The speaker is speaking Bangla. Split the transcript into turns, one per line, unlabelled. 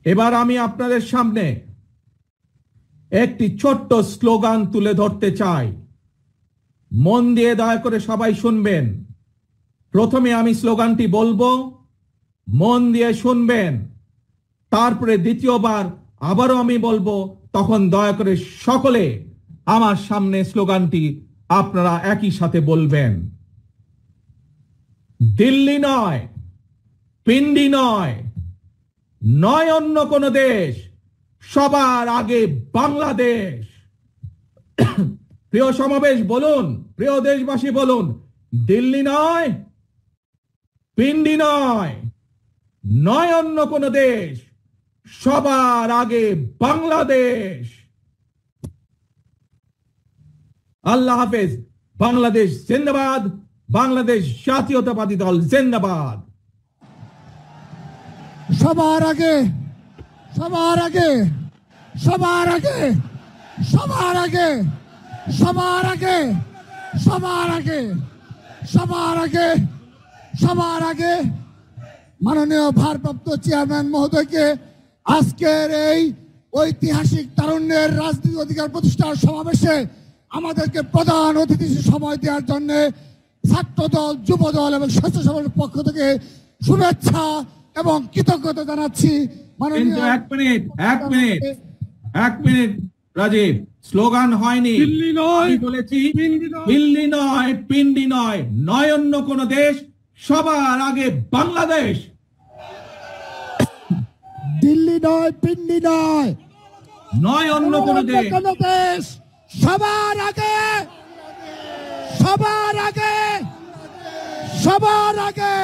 এবার আমি আপনাদের সামনে একটি ছোট্ট স্লোগান তুলে ধরতে চাই। মন দিয়ে দয়া করে সবাই শুনবেন। প্রথমে আমি স্লোগানটি বলবো, মন দিয়ে শুনবেন। তারপরে দ্বিতীয়বার আবারও আমি বলবো, তখন দয়া করে সকলে আমার সামনে স্লোগানটি আপনারা একই সাথে বলবেন। দিল্লি নয়, পিন্ডি নয়, নয় অন্য কোন দেশ, সবার আগে বাংলাদেশ। প্রিয় সমাবেশ বলুন, প্রিয় দেশবাসী বলুন, দিল্লি নয়, পিন্ডি নয়, নয় অন্য কোন দেশ, সবার আগে বাংলাদেশ। আল্লাহ হাফেজ। বাংলাদেশ জিন্দাবাদ, বাংলাদেশ জাতীয়তাবাদী দল জিন্দাবাদ।
সবার আগে, সবার আগে, সবার আগে, সবার আগে, সবার আগে, সবার আগে, সবার আগে, সবার আগে মাননীয় ভারপ্রাপ্ত চেয়ারম্যান মহোদয়কে আজকের এই ঐতিহাসিক তারুণ্যের রাজনীতি অধিকার প্রতিষ্ঠার সমাবেশে আমাদেরকে প্রধান অতিথি সময় দেওয়ার জন্য ছাত্রদল, যুবদল এবং স্বেচ্ছাসেবকের পক্ষ থেকে শুভেচ্ছা এবং কৃতজ্ঞতা জানাচ্ছি।
কিন্তু এক মিনিট রাজীব, স্লোগান হয়নি।
দিল্লি নয়,
বলেছি দিল্লি নয়, পিন্ডি নয়, নয় অন্য কোন দেশ, সবার আগে বাংলাদেশ।
দিল্লি নয়, পিন্ডি নয়,
নয় অন্য কোন
দেশ, সবার আগে, সবার আগে, সবার আগে।